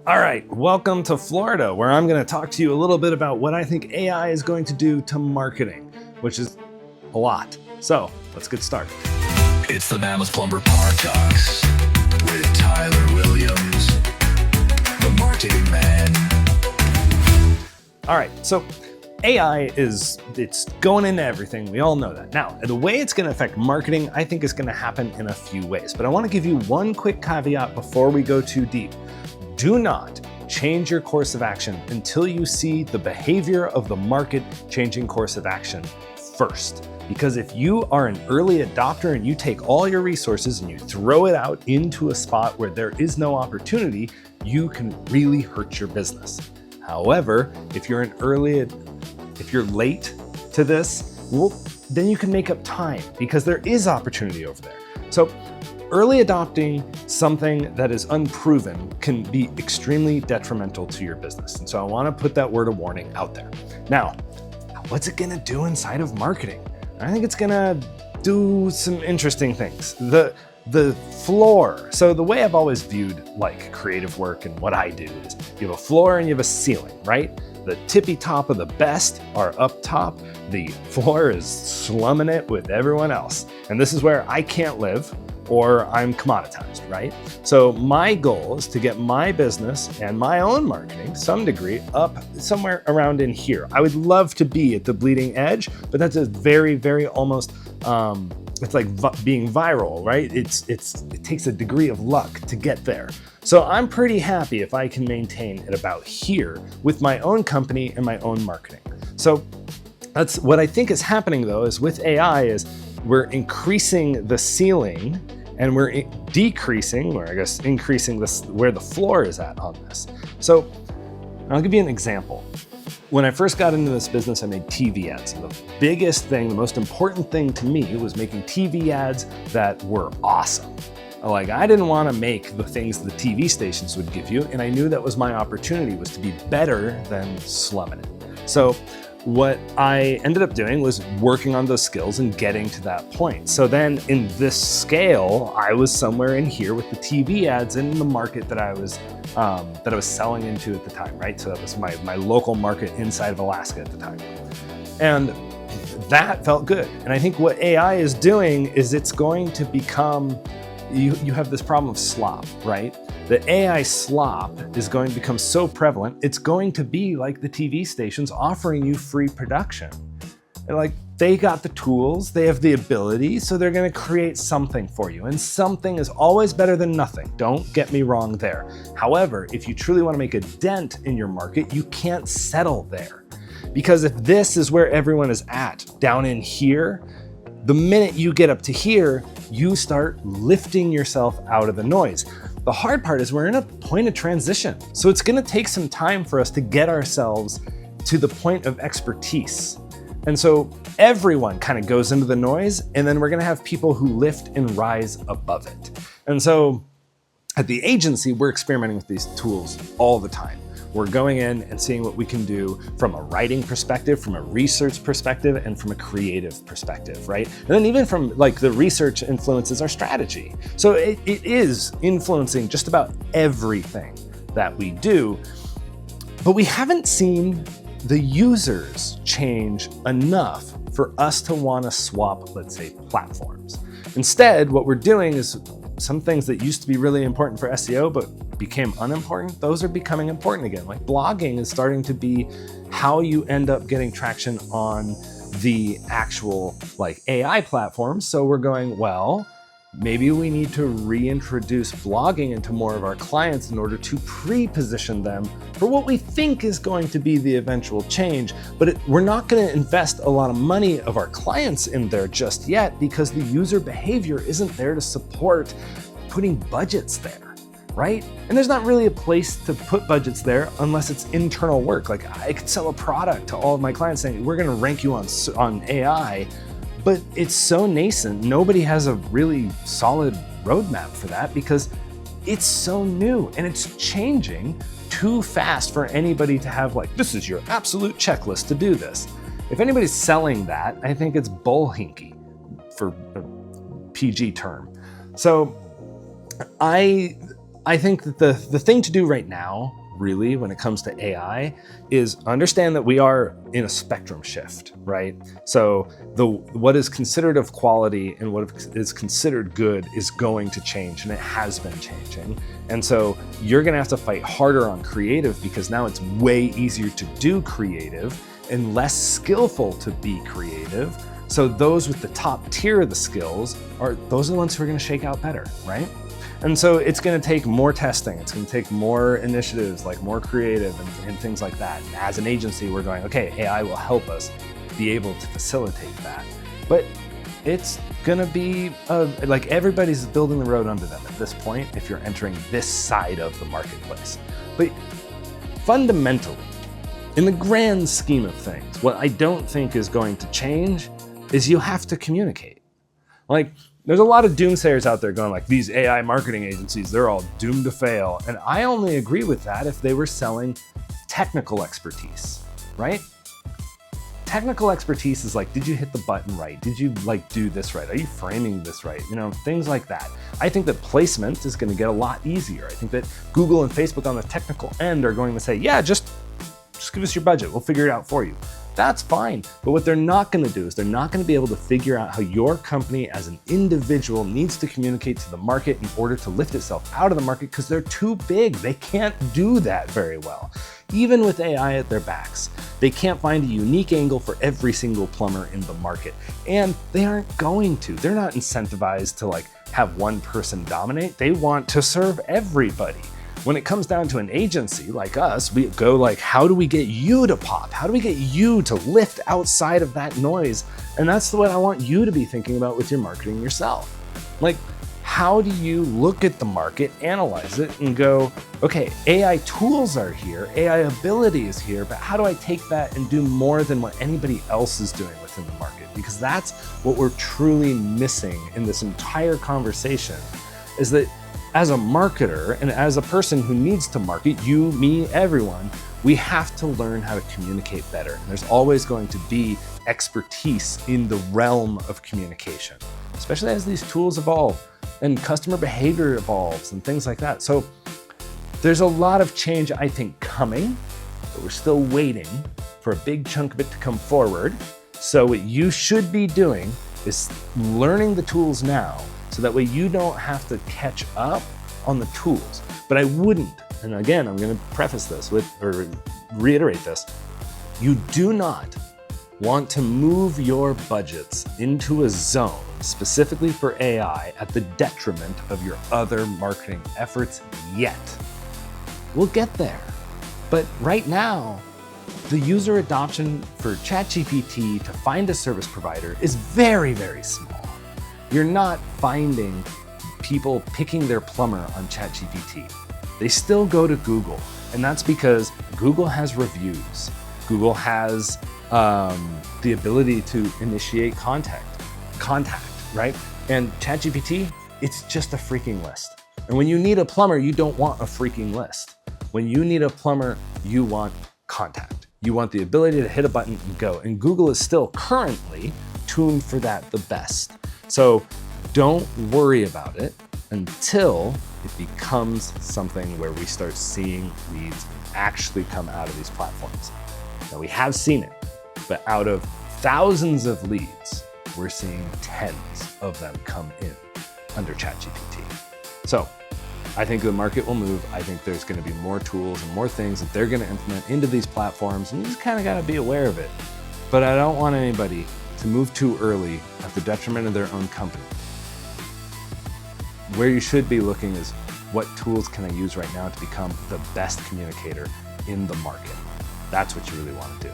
All right, welcome to Florida, where I'm going to talk to you a little bit about what I think AI is going to do to marketing, which is a lot. So let's get started. It's the Mammoth Plumber Podcast with Tyler Williams, the marketing man. All right, so AI it's going into everything. We all know that. Now, the way it's going to affect marketing, I think is going to happen in a few ways. But I want to give you one quick caveat before we go too deep. Do not change your course of action until you see the behavior of the market changing course of action first. Because if you are an early adopter and you take all your resources and you throw it out into a spot where there is no opportunity, you can really hurt your business. However, if you're late to this, well, then you can make up time because there is opportunity over there. So early adopting something that is unproven can be extremely detrimental to your business. And so I want to put that word of warning out there. Now, what's it going to do inside of marketing? I think it's going to do some interesting things. The floor. So the way I've always viewed like creative work and what I do is you have a floor and you have a ceiling, right? The tippy top of the best are up top. The floor is slumming it with everyone else. And this is where I can't live or I'm commoditized, right? So my goal is to get my business and my own marketing, some degree, up somewhere around in here. I would love to be at the bleeding edge, but that's a very, very almost, it's like being viral, right? It takes a degree of luck to get there. So I'm pretty happy if I can maintain it about here with my own company and my own marketing. So that's what I think is happening though, is with AI is we're increasing the ceiling and we're decreasing, or I guess increasing this where the floor is at on this. So I'll give you an example. When I first got into this business, I made TV ads. And the biggest thing, the most important thing to me was making TV ads that were awesome. Like, I didn't want to make the things the TV stations would give you, and I knew that was my opportunity, was to be better than slumming it. So what I ended up doing was working on those skills and getting to that point. So then in this scale, I was somewhere in here with the TV ads in the market that I was selling into at the time, right? So that was my local market inside of Alaska at the time. And that felt good. And I think what AI is doing is it's going to become, you have this problem of slop, right? The AI slop is going to become so prevalent, it's going to be like the TV stations offering you free production. Like, they got the tools, they have the ability, so they're going to create something for you. And something is always better than nothing. Don't get me wrong there. However, if you truly want to make a dent in your market, you can't settle there. Because if this is where everyone is at, down in here, the minute you get up to here, you start lifting yourself out of the noise. The hard part is we're in a point of transition. So it's going to take some time for us to get ourselves to the point of expertise. And so everyone kind of goes into the noise, and then we're going to have people who lift and rise above it. And so at the agency, we're experimenting with these tools all the time. We're going in and seeing what we can do from a writing perspective, from a research perspective, and from a creative perspective, right? And then even from like the research influences our strategy. So it is influencing just about everything that we do, but we haven't seen the users change enough for us to want to swap, let's say, platforms. Instead, what we're doing is some things that used to be really important for SEO, but became unimportant, those are becoming important again. Like blogging is starting to be how you end up getting traction on the actual like AI platforms. So we're going, well, maybe we need to reintroduce blogging into more of our clients in order to pre-position them for what we think is going to be the eventual change. But we're not going to invest a lot of money of our clients in there just yet because the user behavior isn't there to support putting budgets there, right? And there's not really a place to put budgets there unless it's internal work. Like, I could sell a product to all of my clients saying, we're going to rank you on AI, but it's so nascent. Nobody has a really solid roadmap for that because it's so new and it's changing too fast for anybody to have like, this is your absolute checklist to do this. If anybody's selling that, I think it's bullhinky, for a PG term. So I think that the thing to do right now, really, when it comes to AI, is understand that we are in a spectrum shift, right? So what is considered of quality and what is considered good is going to change, and it has been changing. And so you're gonna have to fight harder on creative, because now it's way easier to do creative and less skillful to be creative. So those with the top tier of the skills those are the ones who are gonna shake out better, right? And so it's gonna take more testing, it's gonna take more initiatives, like more creative and things like that. And as an agency, we're going, okay, AI will help us be able to facilitate that. But it's gonna be, like everybody's building the road under them at this point if you're entering this side of the marketplace. But fundamentally, in the grand scheme of things, what I don't think is going to change is you have to communicate. Like, there's a lot of doomsayers out there going like, these AI marketing agencies, they're all doomed to fail. And I only agree with that if they were selling technical expertise, right? Technical expertise is like, did you hit the button right? Did you like do this right? Are you framing this right? You know, things like that. I think that placement is gonna get a lot easier. I think that Google and Facebook on the technical end are going to say, yeah, just give us your budget, we'll figure it out for you. That's fine. But what they're not going to do is they're not going to be able to figure out how your company as an individual needs to communicate to the market in order to lift itself out of the market, because they're too big. They can't do that very well. Even with AI at their backs, they can't find a unique angle for every single plumber in the market. And they aren't going to. They're not incentivized to like have one person dominate. They want to serve everybody. When it comes down to an agency like us, we go like, how do we get you to pop? How do we get you to lift outside of that noise? And that's what I want you to be thinking about with your marketing yourself. Like, how do you look at the market, analyze it, and go, okay, AI tools are here, AI ability is here, but how do I take that and do more than what anybody else is doing within the market? Because that's what we're truly missing in this entire conversation, is that as a marketer and as a person who needs to market, you, me, everyone, we have to learn how to communicate better. And there's always going to be expertise in the realm of communication, especially as these tools evolve and customer behavior evolves and things like that. So there's a lot of change, I think, coming, but we're still waiting for a big chunk of it to come forward. So what you should be doing is learning the tools now, so that way you don't have to catch up on the tools. But I wouldn't, and again, I'm gonna preface this with, or reiterate this, you do not want to move your budgets into a zone specifically for AI at the detriment of your other marketing efforts yet. We'll get there. But right now, the user adoption for ChatGPT to find a service provider is very, very small. You're not finding people picking their plumber on ChatGPT. They still go to Google, and that's because Google has reviews. Google has the ability to initiate contact, right? And ChatGPT, it's just a freaking list. And when you need a plumber, you don't want a freaking list. When you need a plumber, you want contact. You want the ability to hit a button and go. And Google is still currently tuned for that the best. So don't worry about it until it becomes something where we start seeing leads actually come out of these platforms. Now, we have seen it, but out of thousands of leads, we're seeing tens of them come in under ChatGPT. So I think the market will move. I think there's going to be more tools and more things that they're going to implement into these platforms, and you just kind of got to be aware of it. But I don't want anybody to move too early at the detriment of their own company. Where you should be looking is, what tools can I use right now to become the best communicator in the market? That's what you really want to do.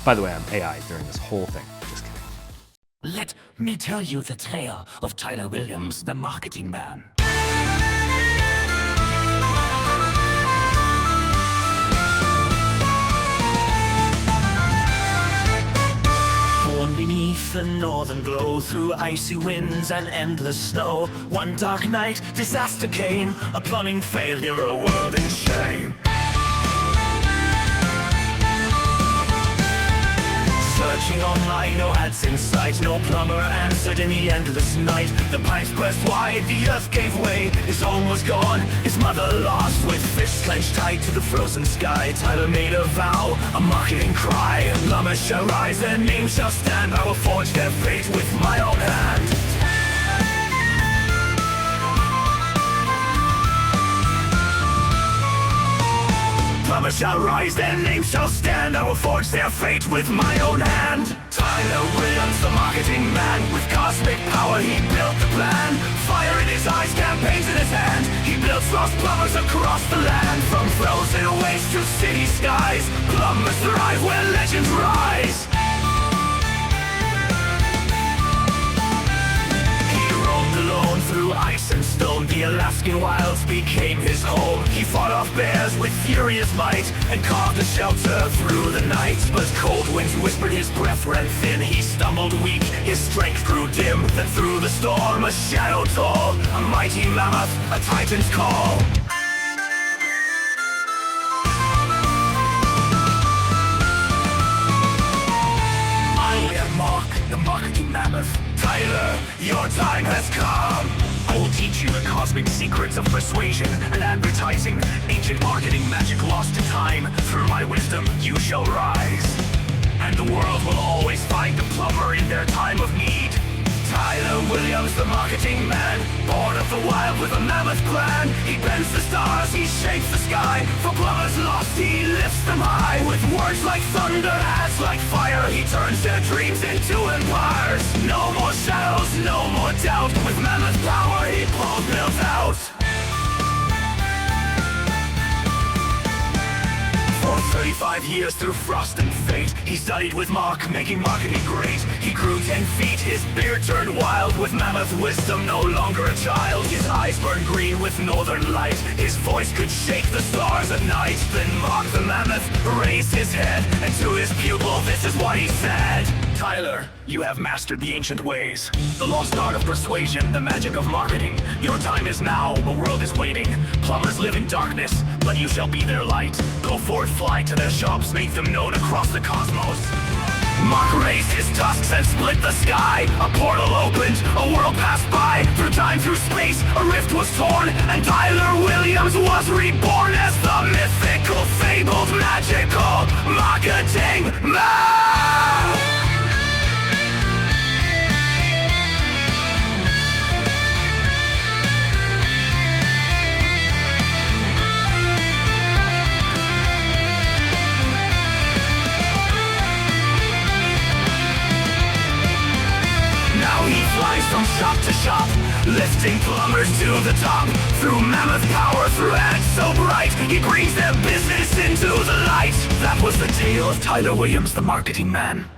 By the way, I'm AI during this whole thing. Just kidding. Let me tell you the tale of Tyler Williams, the marketing man. Born beneath the northern glow, through icy winds and endless snow, one dark night, disaster came, a plumbing failure, a world in shame. Searching online, no ads in sight. No plumber answered in the endless night. The pipes burst wide, the earth gave way. His home was gone, his mother lost. With fists clenched tight to the frozen sky, Tyler made a vow, a marketing cry. Plumbers shall rise, their name shall stand. I will forge their fate with my own hand. Plumbers shall rise, their name shall stand. I will forge their fate with my own hand. Tyler Williams, the marketing man. With cosmic power he built the plan. Fire in his eyes, campaigns in his hand. He builds lost plumbers across the land. From frozen wastes to city skies, plumbers thrive where legends rise. Alone through ice and stone, the Alaskan wilds became his home. He fought off bears with furious might and carved a shelter through the night. But cold winds whispered, his breath ran thin. He stumbled weak, his strength grew dim. Then through the storm a shadow tall, a mighty mammoth, a titan's call. I am Mark, the marketing mammoth. Tyler, your time has come. I will teach you the cosmic secrets of persuasion and advertising, ancient marketing magic lost to time. Through my wisdom, you shall rise, and the world will always find a plumber in their time of need. Tyler Williams, the marketing man, born of the wild with a mammoth plan. He bends the stars, he shakes the sky. For plumbers lost, he lifts them high. With words like thunder, ads like fire, he turns their dreams into empires. No more shadows, no more doubt. With mammoth power, he pulls mills out. For 35 years through frost and fate, he studied with Mark, making marketing great. He grew 10 feet, his beard turned wild. With mammoth wisdom, no longer a child. His eyes burned green with northern light. His voice could shake the stars at night. Then Mark the mammoth raised his head, and to his pupil this is what he said. Tyler, you have mastered the ancient ways, the lost art of persuasion, the magic of marketing. Your time is now, the world is waiting. Plumbers live in darkness, but you shall be their light. Go forth, fly to their shops, make them known across the cosmos. Mark raised his tusks and split the sky. A portal opened, a world passed by. Through time, through space, a rift was torn, and Tyler Williams was reborn as the mythical, fabled, magical marketing man. From shop to shop, lifting plumbers to the top. Through mammoth power, through ads so bright, he brings their business into the light. That was the tale of Tyler Williams, the marketing man.